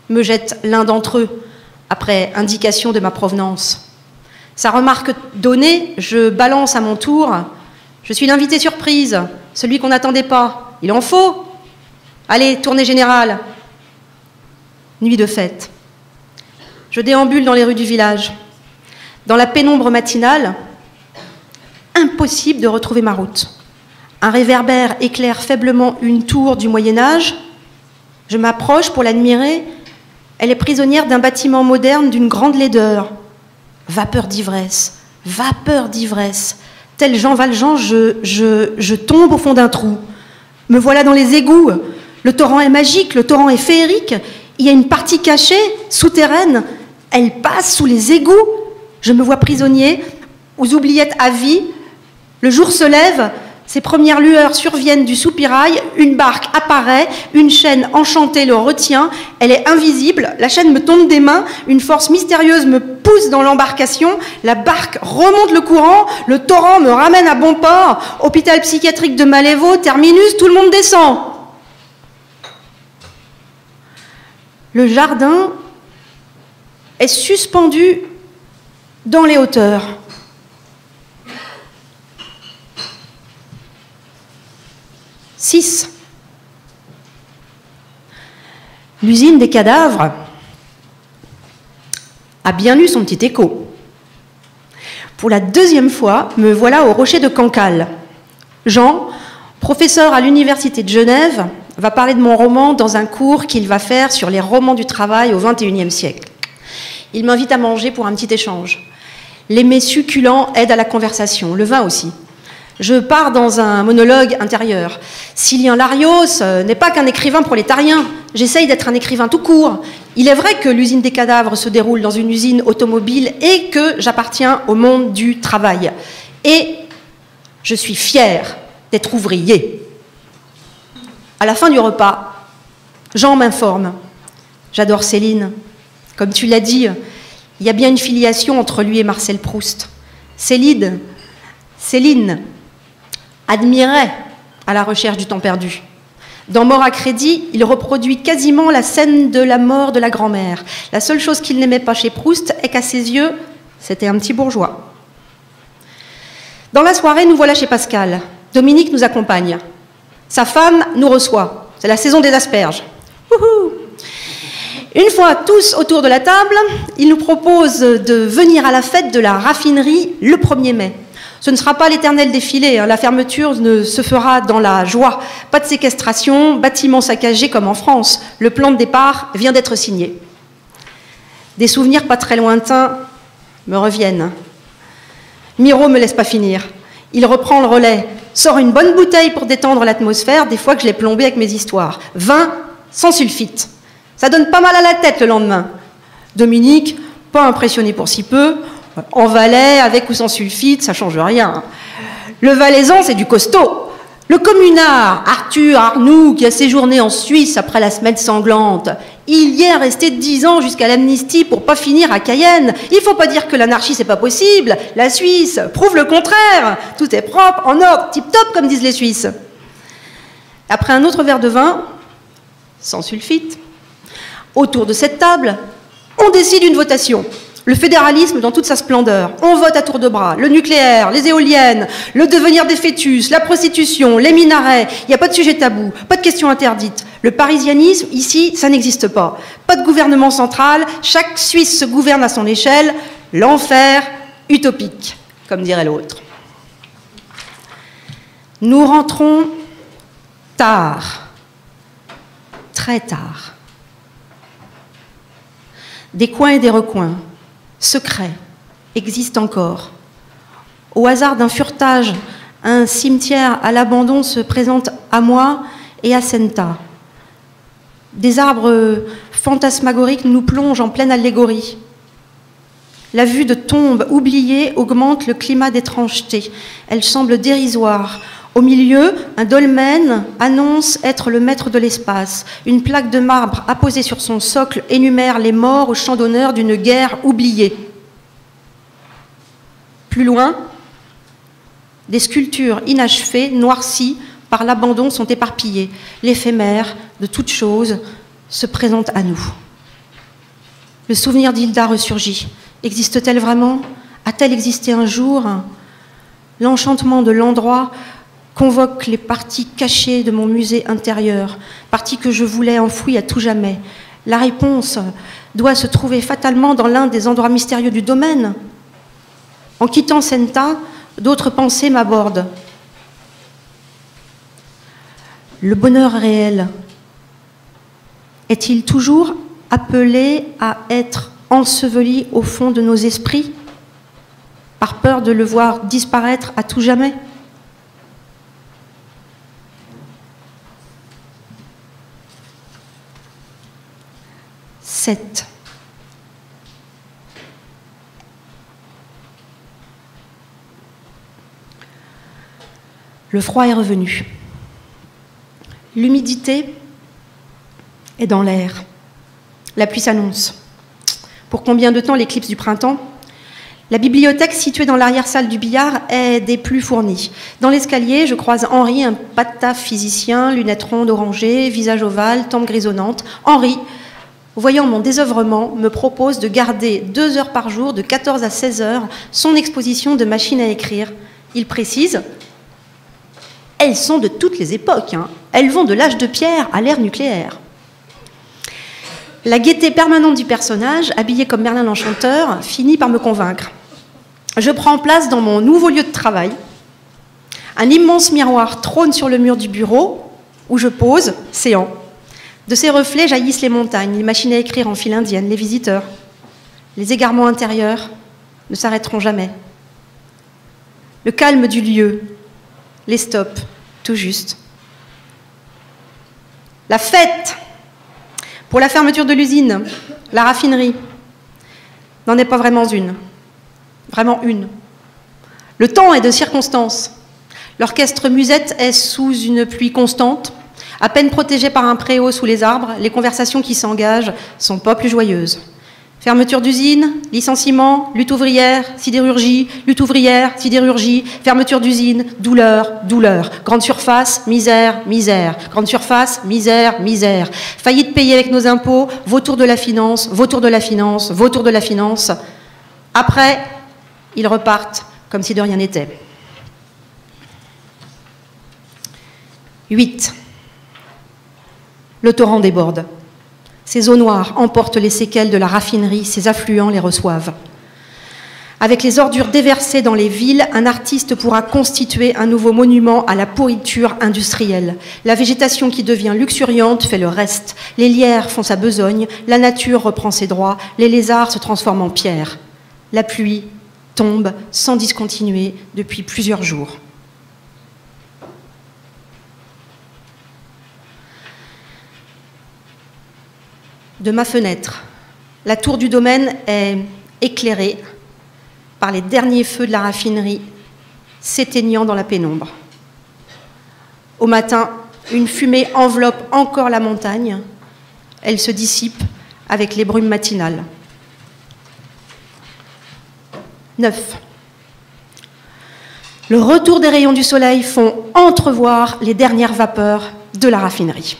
Me jette l'un d'entre eux, après indication de ma provenance. Sa remarque donnée, je balance à mon tour. Je suis l'invité surprise, celui qu'on n'attendait pas. Il en faut. Allez, tournée générale. Nuit de fête. Je déambule dans les rues du village. Dans la pénombre matinale, impossible de retrouver ma route. Un réverbère éclaire faiblement une tour du Moyen-Âge. Je m'approche pour l'admirer. Elle est prisonnière d'un bâtiment moderne d'une grande laideur. Vapeur d'ivresse, vapeur d'ivresse. Tel Jean Valjean, je tombe au fond d'un trou. Me voilà dans les égouts. Le torrent est magique, le torrent est féerique. Il y a une partie cachée, souterraine. Elle passe sous les égouts. Je me vois prisonnier, aux oubliettes à vie. Le jour se lève, ses premières lueurs surviennent du soupirail, une barque apparaît, une chaîne enchantée le retient, elle est invisible, la chaîne me tombe des mains, une force mystérieuse me pousse dans l'embarcation, la barque remonte le courant, le torrent me ramène à bon port, hôpital psychiatrique de Malévo, terminus, tout le monde descend. Le jardin est suspendu dans les hauteurs. « 6. L'usine des cadavres a bien eu son petit écho. Pour la 2e fois, me voilà au rocher de Cancale. Jean, professeur à l'université de Genève, va parler de mon roman dans un cours qu'il va faire sur les romans du travail au XXIe siècle. Il m'invite à manger pour un petit échange. Les mets succulents aident à la conversation, le vin aussi. Je pars dans un monologue intérieur. Silien Larios n'est pas qu'un écrivain prolétarien. J'essaye d'être un écrivain tout court. Il est vrai que l'usine des cadavres se déroule dans une usine automobile et que j'appartiens au monde du travail. Et je suis fière d'être ouvrier. À la fin du repas, Jean m'informe. J'adore Céline. Comme tu l'as dit, il y a bien une filiation entre lui et Marcel Proust. Céline admirait à la recherche du temps perdu. Dans Mort à crédit, il reproduit quasiment la scène de la mort de la grand-mère. La seule chose qu'il n'aimait pas chez Proust est qu'à ses yeux, c'était un petit bourgeois. Dans la soirée, nous voilà chez Pascal. Dominique nous accompagne. Sa femme nous reçoit. C'est la saison des asperges. Wouhou! Une fois tous autour de la table, il nous propose de venir à la fête de la raffinerie le 1er mai. Ce ne sera pas l'éternel défilé, la fermeture ne se fera dans la joie. Pas de séquestration, bâtiment saccagé comme en France. Le plan de départ vient d'être signé. Des souvenirs pas très lointains me reviennent. Miro me laisse pas finir. Il reprend le relais, sort une bonne bouteille pour détendre l'atmosphère, des fois que je l'ai plombé avec mes histoires. Vin sans sulfite. Ça donne pas mal à la tête le lendemain. Dominique, pas impressionné pour si peu. En Valais, avec ou sans sulfite, ça change rien. Le Valaisan, c'est du costaud. Le communard Arthur Arnoux, qui a séjourné en Suisse après la semaine sanglante, il y est resté 10 ans jusqu'à l'amnistie pour pas finir à Cayenne. Il faut pas dire que l'anarchie c'est pas possible. La Suisse prouve le contraire. Tout est propre, en ordre, tip-top comme disent les Suisses. Après un autre verre de vin, sans sulfite, autour de cette table, on décide une votation. Le fédéralisme dans toute sa splendeur. On vote à tour de bras. Le nucléaire, les éoliennes, le devenir des fœtus, la prostitution, les minarets. Il n'y a pas de sujet tabou, pas de questions interdites. Le parisianisme, ici, ça n'existe pas. Pas de gouvernement central. Chaque Suisse se gouverne à son échelle. L'enfer utopique, comme dirait l'autre. Nous rentrons tard. Très tard. Des coins et des recoins. Secret, existe encore. Au hasard d'un furetage, un cimetière à l'abandon se présente à moi et à Senta. Des arbres fantasmagoriques nous plongent en pleine allégorie. La vue de tombes oubliées augmente le climat d'étrangeté. Elle semble dérisoire. Au milieu, un dolmen annonce être le maître de l'espace. Une plaque de marbre apposée sur son socle énumère les morts au champ d'honneur d'une guerre oubliée. Plus loin, des sculptures inachevées, noircies par l'abandon, sont éparpillées. L'éphémère de toute chose se présente à nous. Le souvenir d'Hilda ressurgit. Existe-t-elle vraiment? A-t-elle existé un jour? L'enchantement de l'endroit convoque les parties cachées de mon musée intérieur, parties que je voulais enfouies à tout jamais. La réponse doit se trouver fatalement dans l'un des endroits mystérieux du domaine. En quittant Senta, d'autres pensées m'abordent. Le bonheur réel est-il toujours appelé à être enseveli au fond de nos esprits, par peur de le voir disparaître à tout jamais? Le froid est revenu. L'humidité est dans l'air. La pluie s'annonce. Pour combien de temps l'éclipse du printemps? La bibliothèque située dans l'arrière-salle du billard est des plus fournies. Dans l'escalier, je croise Henri, un pata physicien, lunettes rondes orangées, visage ovale, tempe grisonnante. Henri, voyant mon désœuvrement, me propose de garder 2 heures par jour, de 14 à 16 heures, son exposition de machines à écrire. Il précise: elles sont de toutes les époques, hein. Elles vont de l'âge de pierre à l'ère nucléaire. La gaieté permanente du personnage, habillé comme Merlin l'Enchanteur, finit par me convaincre. Je prends place dans mon nouveau lieu de travail. Un immense miroir trône sur le mur du bureau, où je pose, séant. De ses reflets jaillissent les montagnes, les machines à écrire en file indienne, les visiteurs. Les égarements intérieurs ne s'arrêteront jamais. Le calme du lieu les stoppe tout juste. La fête pour la fermeture de l'usine, la raffinerie, n'en est pas vraiment une. Vraiment une. Le temps est de circonstance. L'orchestre musette est sous une pluie constante. À peine protégé par un préau sous les arbres, les conversations qui s'engagent sont pas plus joyeuses. Fermeture d'usine, licenciement, lutte ouvrière, sidérurgie, lutte ouvrière, sidérurgie, fermeture d'usine, douleur, douleur. Grande surface, misère, misère. Grande surface, misère, misère. Faillite payée avec nos impôts, vautour de la finance, vautour de la finance, vautour de la finance. Après, ils repartent comme si de rien n'était. 8. Le torrent déborde. Ces eaux noires emportent les séquelles de la raffinerie, ces affluents les reçoivent. Avec les ordures déversées dans les villes, un artiste pourra constituer un nouveau monument à la pourriture industrielle. La végétation qui devient luxuriante fait le reste. Les lierres font sa besogne, la nature reprend ses droits, les lézards se transforment en pierre. La pluie tombe sans discontinuer depuis plusieurs jours. De ma fenêtre, la tour du domaine est éclairée par les derniers feux de la raffinerie s'éteignant dans la pénombre. Au matin, une fumée enveloppe encore la montagne. Elle se dissipe avec les brumes matinales. 9. Le retour des rayons du soleil font entrevoir les dernières vapeurs de la raffinerie.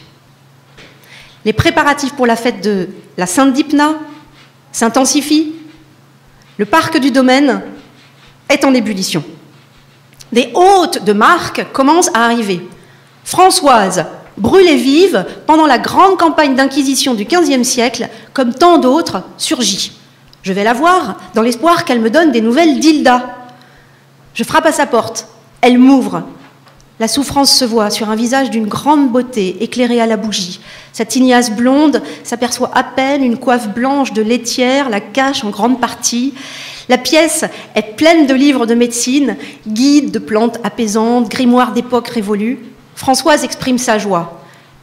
Les préparatifs pour la fête de la Sainte Dipna s'intensifient. Le parc du domaine est en ébullition. Des hôtes de marque commencent à arriver. Françoise, brûlée vive pendant la grande campagne d'inquisition du XVe siècle, comme tant d'autres, surgit. Je vais la voir dans l'espoir qu'elle me donne des nouvelles d'Hilda. Je frappe à sa porte. Elle m'ouvre. La souffrance se voit sur un visage d'une grande beauté, éclairé à la bougie. Sa tignasse blonde s'aperçoit à peine, une coiffe blanche de laitière la cache en grande partie. La pièce est pleine de livres de médecine, guides de plantes apaisantes, grimoires d'époque révolue. Françoise exprime sa joie.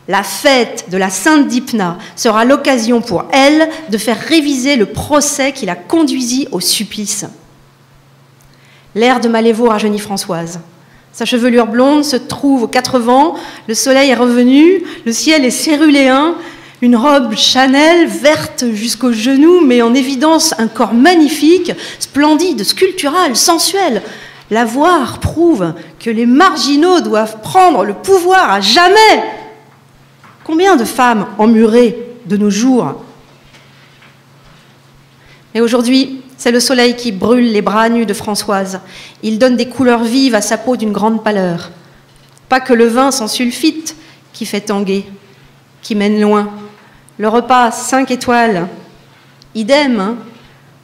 La fête de la Sainte Dipna sera l'occasion pour elle de faire réviser le procès qui la conduisit au supplice. L'air de Malévaux rajeunit Françoise. Sa chevelure blonde se trouve aux 4 vents, le soleil est revenu, le ciel est céruléen, une robe Chanel verte jusqu'aux genoux met en évidence un corps magnifique, splendide, sculptural, sensuel. La voir prouve que les marginaux doivent prendre le pouvoir à jamais. Combien de femmes emmurées de nos jours? Mais aujourd'hui, c'est le soleil qui brûle les bras nus de Françoise. Il donne des couleurs vives à sa peau d'une grande pâleur. Pas que le vin sans sulfite qui fait tanguer, qui mène loin. Le repas 5 étoiles, idem, hein,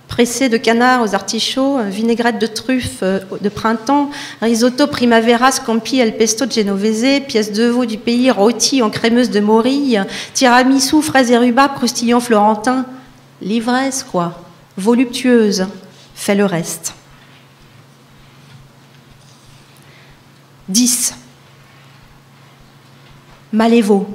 pressé de canard aux artichauts, vinaigrette de truffes de printemps, risotto primavera scampi al pesto genovese, pièce de veau du pays rôti en crémeuse de morille, tiramisu, fraises et rhubarbe, croustillant florentin. L'ivresse, quoi, voluptueuse, fait le reste. 10. Malévaux.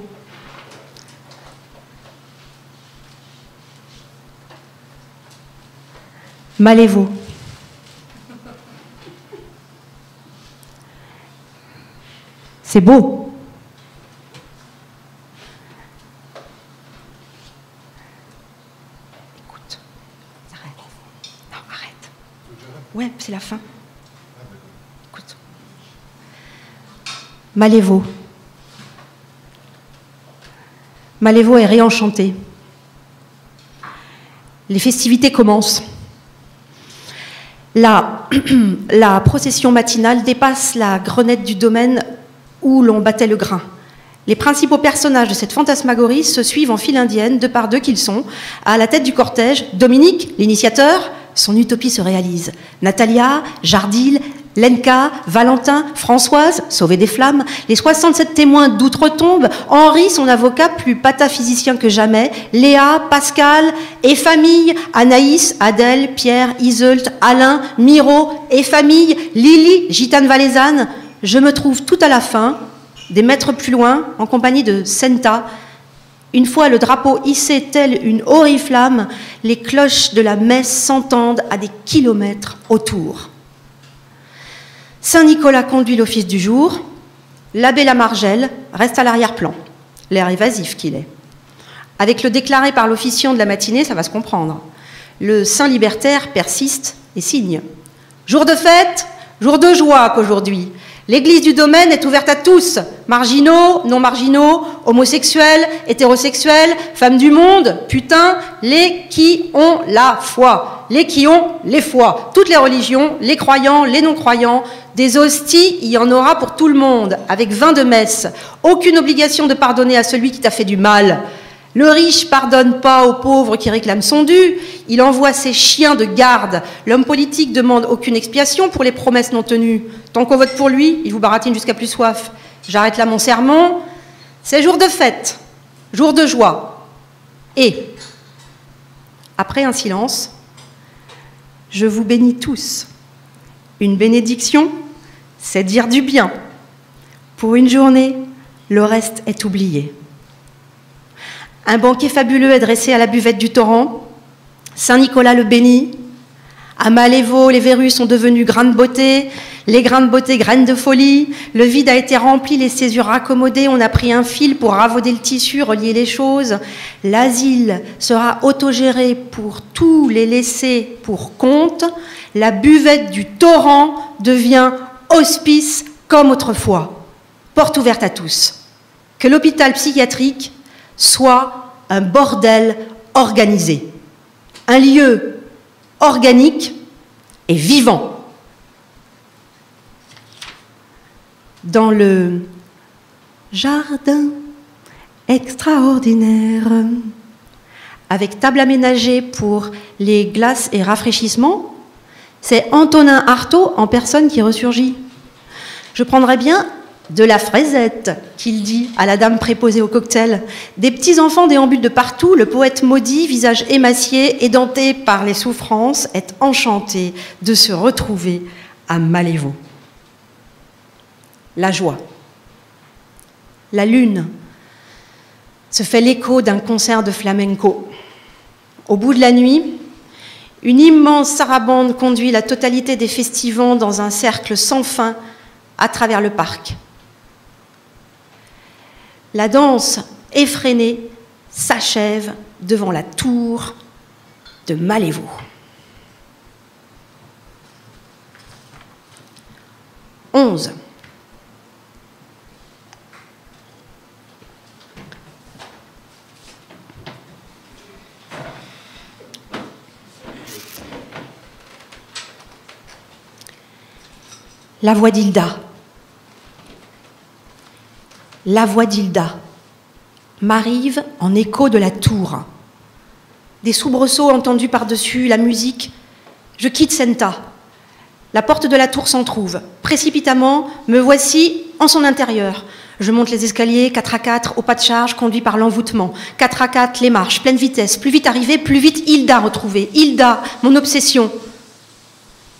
Malévaux. C'est beau. Écoute, arrête. Non, arrête. Ouais, c'est la fin. Écoute. Malévaux. Malévaux est réenchanté. Les festivités commencent. La procession matinale dépasse la grenette du domaine où l'on battait le grain. Les principaux personnages de cette fantasmagorie se suivent en file indienne, 2 par 2 qu'ils sont. À la tête du cortège, Dominique, l'initiateur, son utopie se réalise. Natalia, Jardil, Lenka, Valentin, Françoise, sauvée des flammes, les 67 témoins d'outre-tombe, Henri, son avocat, plus pataphysicien que jamais, Léa, Pascal, et famille, Anaïs, Adèle, Pierre, Iseult, Alain, Miro, et famille, Lily, gitane valaisanne. Je me trouve tout à la fin, des mètres plus loin, en compagnie de Senta. Une fois le drapeau hissé tel une oriflamme, les cloches de la messe s'entendent à des kilomètres autour. Saint-Nicolas conduit l'office du jour, l'abbé Lamargelle reste à l'arrière-plan, l'air évasif qu'il est. Avec le déclaré par l'officiant de la matinée, ça va se comprendre. Le saint libertaire persiste et signe. Jour de fête, jour de joie qu'aujourd'hui. L'église du domaine est ouverte à tous, marginaux, non marginaux, homosexuels, hétérosexuels, femmes du monde, putains, les qui ont la foi, les qui ont les foi, toutes les religions, les croyants, les non-croyants, des hosties, il y en aura pour tout le monde, avec 20 de messe, aucune obligation de pardonner à celui qui t'a fait du mal. Le riche pardonne pas aux pauvres qui réclament son dû, il envoie ses chiens de garde. L'homme politique demande aucune expiation pour les promesses non tenues. Tant qu'on vote pour lui, il vous baratine jusqu'à plus soif. J'arrête là mon sermon. C'est jour de fête, jour de joie. Et, après un silence, je vous bénis tous. Une bénédiction, c'est dire du bien. Pour une journée, le reste est oublié. Un banquet fabuleux est dressé à la buvette du torrent. Saint-Nicolas le bénit. À Malévaux, les verrues sont devenues grains de beauté. Les grains de beauté, graines de folie. Le vide a été rempli, les césures raccommodées. On a pris un fil pour ravauder le tissu, relier les choses. L'asile sera autogéré pour tous les laissés pour compte. La buvette du torrent devient hospice comme autrefois. Porte ouverte à tous. Que l'hôpital psychiatrique soit un bordel organisé. Un lieu organique et vivant. Dans le jardin extraordinaire, avec table aménagée pour les glaces et rafraîchissements, c'est Antonin Artaud en personne qui ressurgit. Je prendrais bien de la fraisette, qu'il dit à la dame préposée au cocktail. Des petits enfants déambulent de partout, le poète maudit, visage émacié, édenté par les souffrances, est enchanté de se retrouver à Malévo. La joie. La lune se fait l'écho d'un concert de flamenco. Au bout de la nuit, une immense sarabande conduit la totalité des festivants dans un cercle sans fin à travers le parc. La danse effrénée s'achève devant la tour de Malévo. « 11. La voix d'Hilda. La voix d'Hilda m'arrive en écho de la tour. Des soubresauts entendus par-dessus la musique. Je quitte Senta. La porte de la tour s'entr'ouvre. Précipitamment, me voici en son intérieur. Je monte les escaliers 4x4 au pas de charge conduit par l'envoûtement. 4x4 les marches, pleine vitesse. Plus vite arrivé, plus vite Hilda retrouvée. Hilda, mon obsession.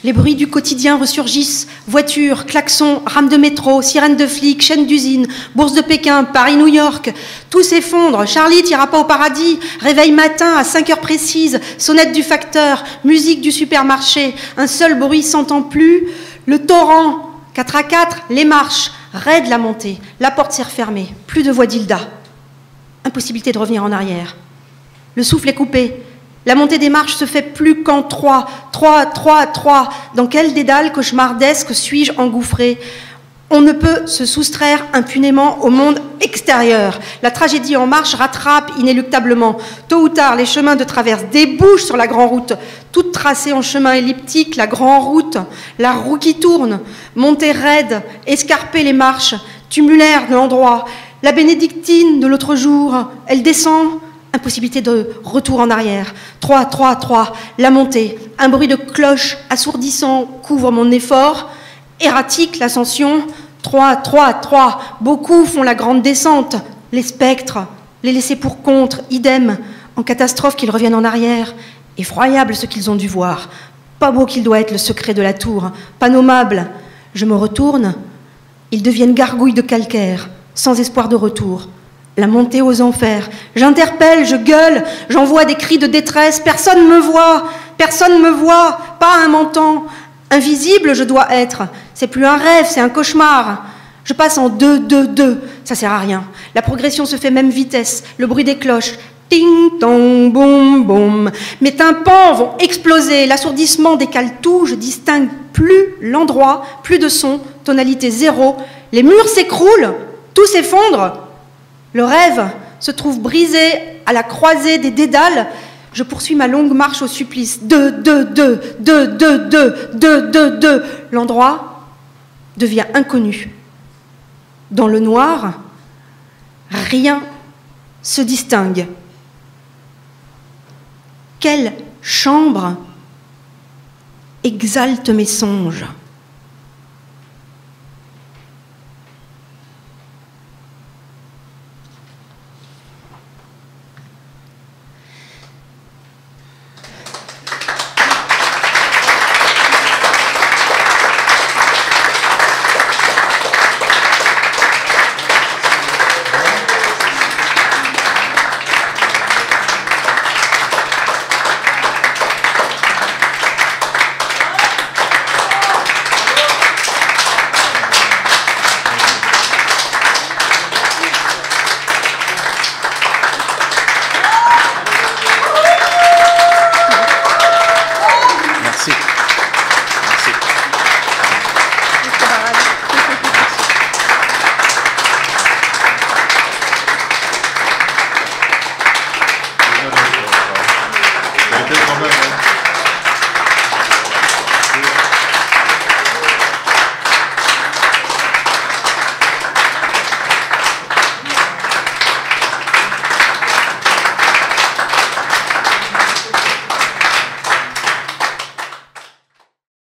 Les bruits du quotidien ressurgissent. Voitures, klaxons, rames de métro, sirènes de flics, chaînes d'usines, bourse de Pékin, Paris-New York. Tout s'effondre. Charlie t'ira pas au paradis. Réveil matin à 5 heures précises. Sonnette du facteur. Musique du supermarché. Un seul bruit s'entend plus. Le torrent. 4x4, les marches. Raide la montée. La porte s'est refermée. Plus de voix d'Hilda. Impossibilité de revenir en arrière. Le souffle est coupé. La montée des marches se fait plus qu'en 3. Dans quel dédale cauchemardesque suis-je engouffré? On ne peut se soustraire impunément au monde extérieur. La tragédie en marche rattrape inéluctablement. Tôt ou tard, les chemins de traverse débouchent sur la grande route. Toute tracée en chemin elliptique, la grande route, la roue qui tourne, montée raide, escarper les marches, tumulaire de l'endroit. La bénédictine de l'autre jour, elle descend. Impossibilité de retour en arrière. 3. La montée. Un bruit de cloche assourdissant couvre mon effort. Erratique, l'ascension. 3. Beaucoup font la grande descente. Les spectres, les laissés pour contre, idem. En catastrophe qu'ils reviennent en arrière. Effroyable ce qu'ils ont dû voir. Pas beau qu'il doit être le secret de la tour. Pas nommable. Je me retourne. Ils deviennent gargouilles de calcaire, sans espoir de retour. La montée aux enfers. J'interpelle, je gueule, j'envoie des cris de détresse. Personne ne me voit, pas un menton. Invisible, je dois être. C'est plus un rêve, c'est un cauchemar. Je passe en 2. Ça sert à rien. La progression se fait même vitesse. Le bruit des cloches. Ting, tong, boum, boum. Mes tympans vont exploser. L'assourdissement décale tout. Je distingue plus l'endroit, plus de son, tonalité 0. Les murs s'écroulent, tout s'effondre. Le rêve se trouve brisé à la croisée des dédales. Je poursuis ma longue marche au supplice. 2. L'endroit devient inconnu. Dans le noir, rien se distingue. Quelle chambre exalte mes songes. C'était quand même, hein.